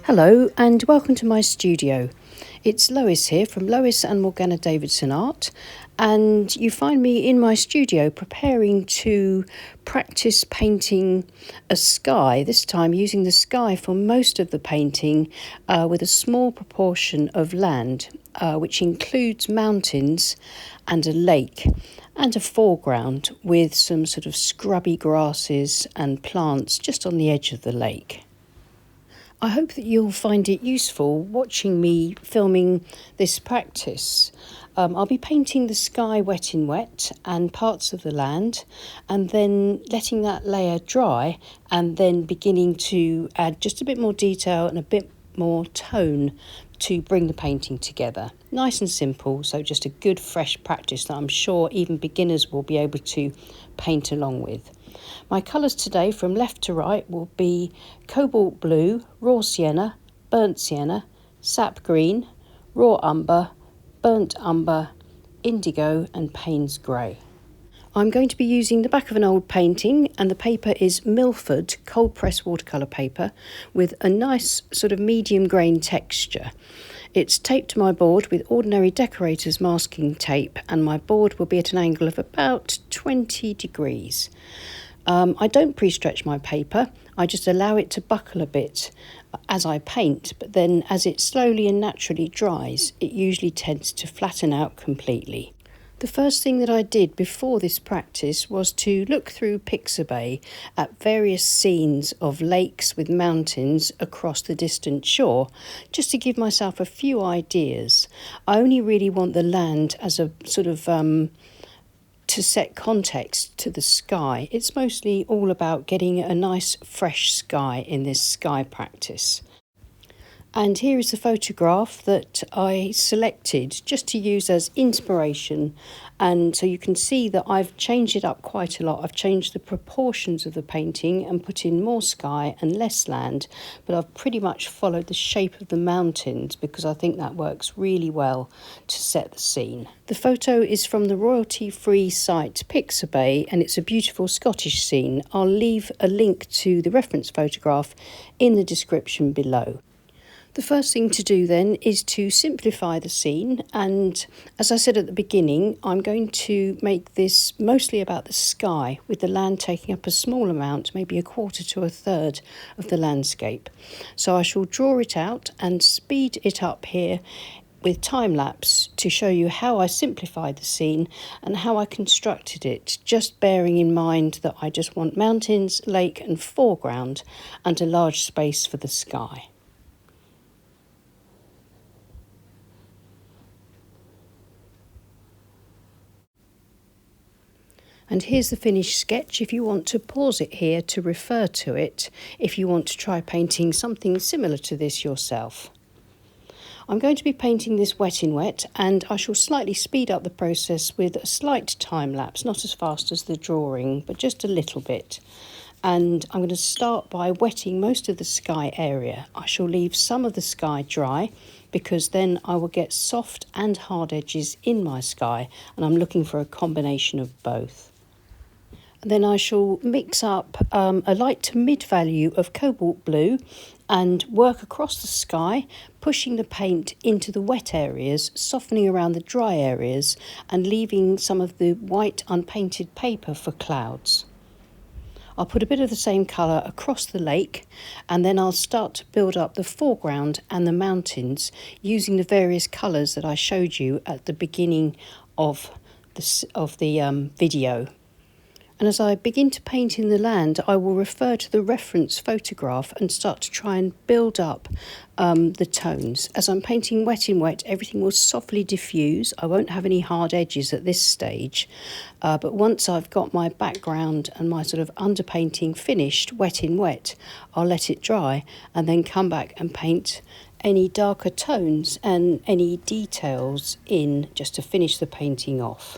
Hello and welcome to my studio. It's Lois here from Lois and Morgana Davidson Art, and you find me in my studio preparing to practice painting a sky, this time using the sky for most of the painting with a small proportion of land, which includes mountains and a lake and a foreground with some sort of scrubby grasses and plants just on the edge of the lake. I hope that you'll find it useful watching me filming this practice. I'll be painting the sky wet in wet and parts of the land, and then letting that layer dry and then beginning to add just a bit more detail and a bit more tone to bring the painting together. Nice and simple, so just a good fresh practice that I'm sure even beginners will be able to paint along with. My colours today from left to right will be cobalt blue, raw sienna, burnt sienna, sap green, raw umber, burnt umber, indigo and Payne's grey. I'm going to be using the back of an old painting, and the paper is Milford cold press watercolour paper with a nice sort of medium grain texture. It's taped to my board with ordinary decorator's masking tape, and my board will be at an angle of about 20 degrees. I don't pre-stretch my paper, I just allow it to buckle a bit as I paint, but then as it slowly and naturally dries, it usually tends to flatten out completely. The first thing that I did before this practice was to look through Pixabay at various scenes of lakes with mountains across the distant shore, just to give myself a few ideas. I only really want the land as a sort of to set context to the sky. It's mostly all about getting a nice fresh sky in this sky practice. And here is the photograph that I selected just to use as inspiration. And so you can see that I've changed it up quite a lot. I've changed the proportions of the painting and put in more sky and less land. But I've pretty much followed the shape of the mountains because I think that works really well to set the scene. The photo is from the royalty-free site Pixabay, and it's a beautiful Scottish scene. I'll leave a link to the reference photograph in the description below. The first thing to do then is to simplify the scene, and as I said at the beginning, I'm going to make this mostly about the sky, with the land taking up a small amount, maybe a quarter to a third of the landscape. So I shall draw it out and speed it up here with time-lapse to show you how I simplified the scene and how I constructed it, just bearing in mind that I just want mountains, lake and foreground and a large space for the sky. And here's the finished sketch if you want to pause it here to refer to it, if you want to try painting something similar to this yourself. I'm going to be painting this wet in wet, and I shall slightly speed up the process with a slight time lapse, not as fast as the drawing, but just a little bit. And I'm going to start by wetting most of the sky area. I shall leave some of the sky dry because then I will get soft and hard edges in my sky, and I'm looking for a combination of both. Then I shall mix up a light to mid value of cobalt blue and work across the sky, pushing the paint into the wet areas, softening around the dry areas and leaving some of the white unpainted paper for clouds. I'll put a bit of the same colour across the lake, and then I'll start to build up the foreground and the mountains using the various colours that I showed you at the beginning of the video. And as I begin to paint in the land, I will refer to the reference photograph and start to try and build up the tones. As I'm painting wet in wet, everything will softly diffuse. I won't have any hard edges at this stage. But once I've got my background and my sort of underpainting finished, wet in wet, I'll let it dry and then come back and paint any darker tones and any details in just to finish the painting off.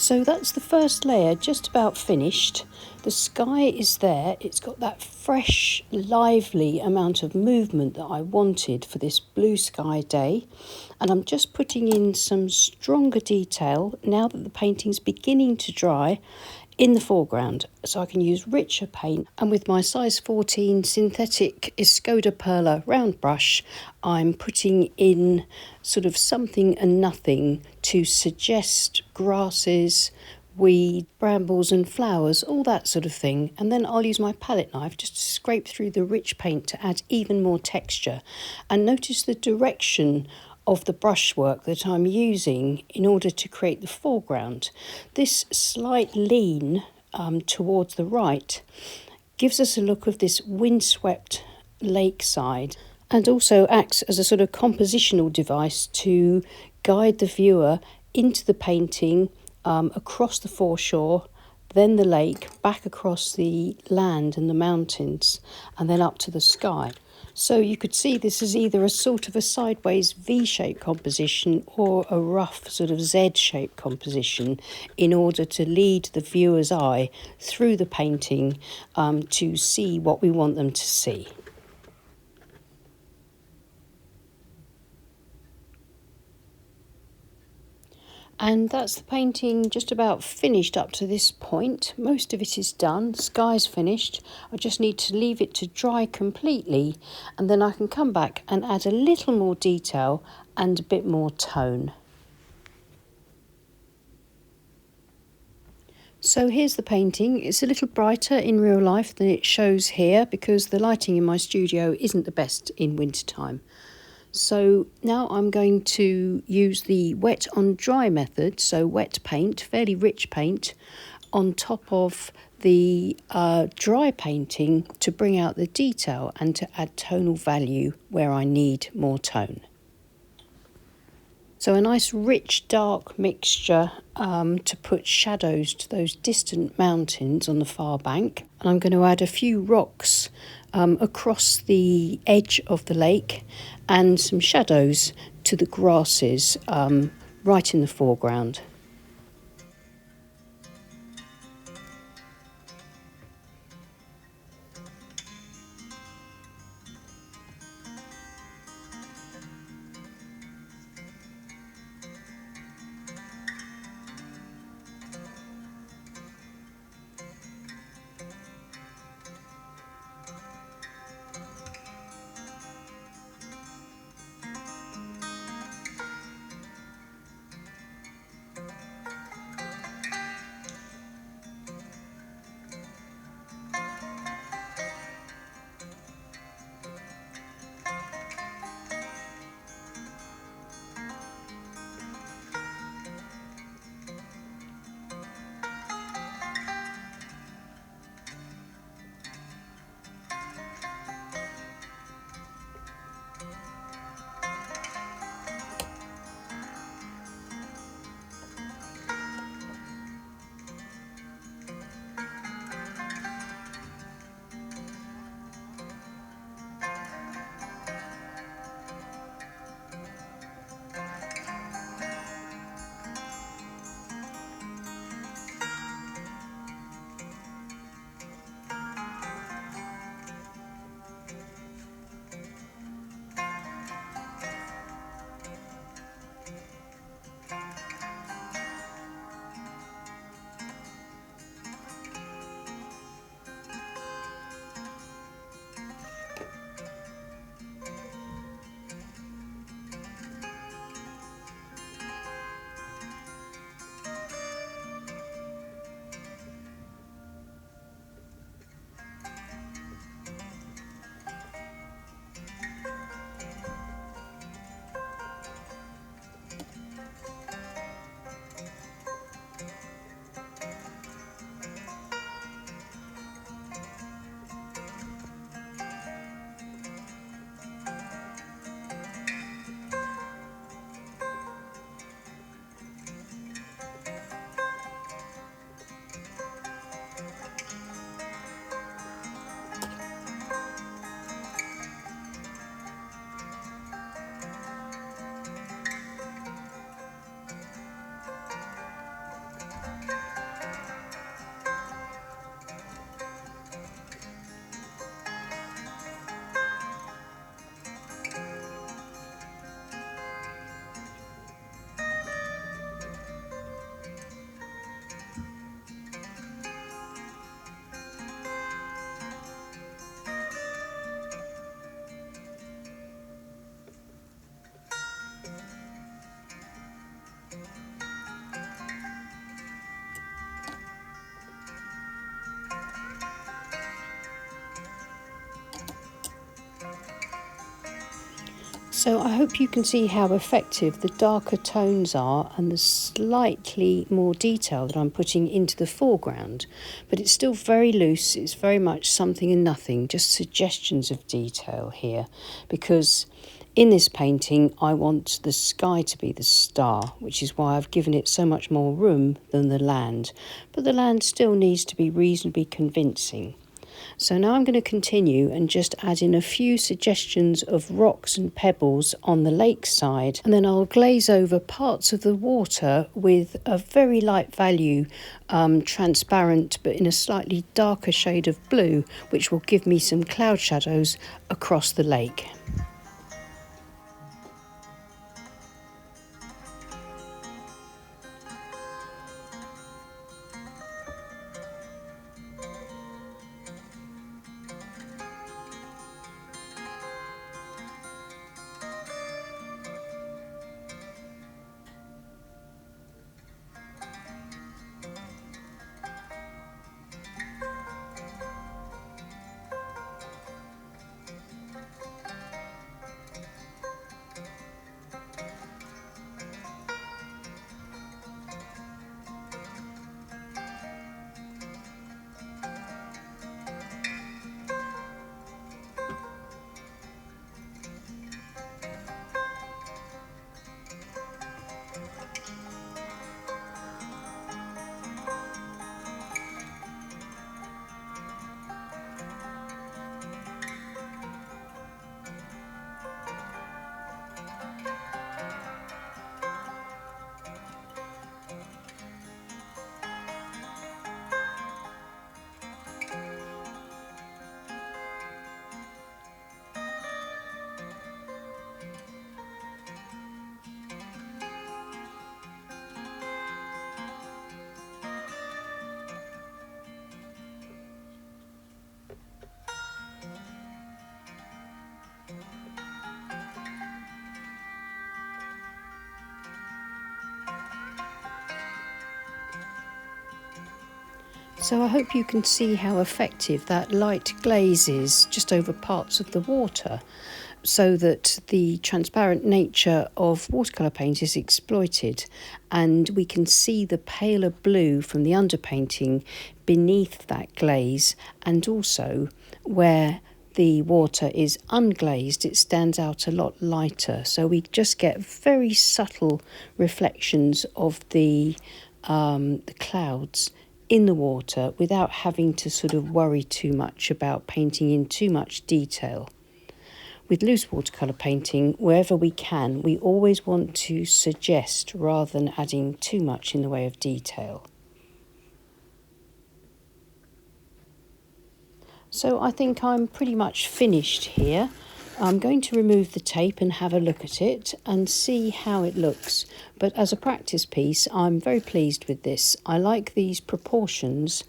So that's the first layer just about finished. The sky is there. It's got that fresh, lively amount of movement that I wanted for this blue sky day. And I'm just putting in some stronger detail now that the painting's beginning to dry in the foreground, so I can use richer paint. And with my size 14 synthetic Escoda Perla round brush, I'm putting in sort of something and nothing to suggest grasses, weed, brambles and flowers, all that sort of thing. And then I'll use my palette knife just to scrape through the rich paint to add even more texture. And notice the direction of the brushwork that I'm using in order to create the foreground. This slight lean towards the right gives us a look of this windswept lakeside, and also acts as a sort of compositional device to guide the viewer into the painting, across the foreshore, then the lake, back across the land and the mountains, and then up to the sky. So you could see this is either a sort of a sideways V-shaped composition or a rough sort of Z-shaped composition in order to lead the viewer's eye through the painting to see what we want them to see. And that's the painting just about finished up to this point. Most of it is done, the sky's finished. I just need to leave it to dry completely, and then I can come back and add a little more detail and a bit more tone. So here's the painting. It's a little brighter in real life than it shows here because the lighting in my studio isn't the best in wintertime. So now I'm going to use the wet on dry method, so wet paint, fairly rich paint, on top of the dry painting to bring out the detail and to add tonal value where I need more tone. So a nice rich dark mixture to put shadows to those distant mountains on the far bank. And I'm going to add a few rocks across the edge of the lake and some shadows to the grasses right in the foreground. So I hope you can see how effective the darker tones are and the slightly more detail that I'm putting into the foreground. But it's still very loose, it's very much something and nothing, just suggestions of detail here. Because in this painting I want the sky to be the star, which is why I've given it so much more room than the land. But the land still needs to be reasonably convincing. So now I'm going to continue and just add in a few suggestions of rocks and pebbles on the lakeside, and then I'll glaze over parts of the water with a very light value transparent but in a slightly darker shade of blue, which will give me some cloud shadows across the lake. So I hope you can see how effective that light glaze is just over parts of the water, so that the transparent nature of watercolour paint is exploited, and we can see the paler blue from the underpainting beneath that glaze, and also where the water is unglazed it stands out a lot lighter, so we just get very subtle reflections of the clouds in the water without having to sort of worry too much about painting in too much detail. With loose watercolour painting, wherever we can, we always want to suggest rather than adding too much in the way of detail. So I think I'm pretty much finished here. I'm going to remove the tape and have a look at it and see how it looks. But as a practice piece, I'm very pleased with this. I like these proportions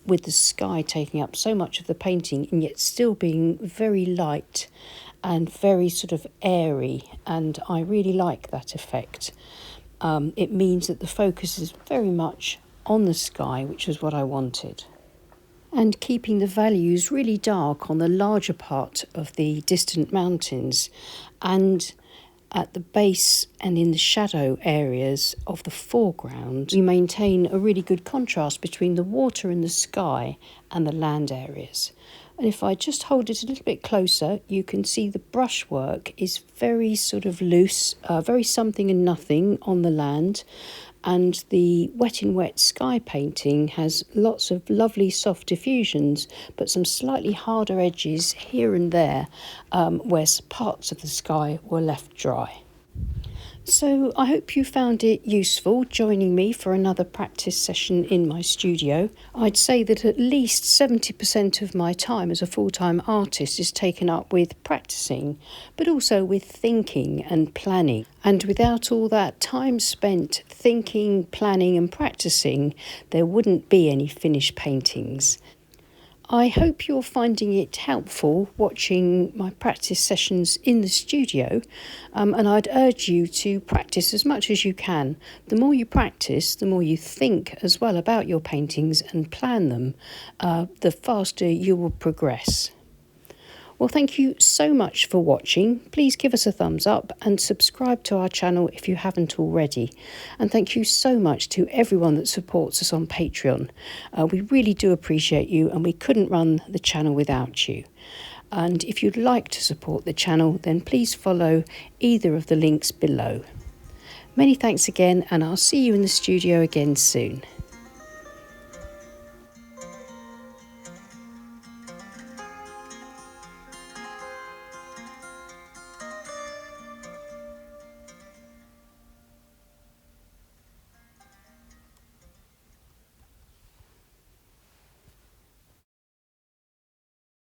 with the sky taking up so much of the painting and yet still being very light and very sort of airy, and I really like that effect. It means that the focus is very much on the sky, which is what I wanted. And keeping the values really dark on the larger part of the distant mountains, and at the base and in the shadow areas of the foreground, we maintain a really good contrast between the water and the sky and the land areas. And if I just hold it a little bit closer, you can see the brushwork is very sort of loose, very something and nothing on the land. And the wet in wet sky painting has lots of lovely soft diffusions, but some slightly harder edges here and there where parts of the sky were left dry. So I hope you found it useful joining me for another practice session in my studio. I'd say that at least 70% of my time as a full-time artist is taken up with practicing, but also with thinking and planning. And without all that time spent thinking, planning and practicing, there wouldn't be any finished paintings. I hope you're finding it helpful watching my practice sessions in the studio, and I'd urge you to practice as much as you can. The more you practice, the more you think as well about your paintings and plan them, the faster you will progress. Well, thank you so much for watching. Please give us a thumbs up and subscribe to our channel if you haven't already. And thank you so much to everyone that supports us on Patreon. We really do appreciate you, and we couldn't run the channel without you. And if you'd like to support the channel, then please follow either of the links below. Many thanks again, and I'll see you in the studio again soon.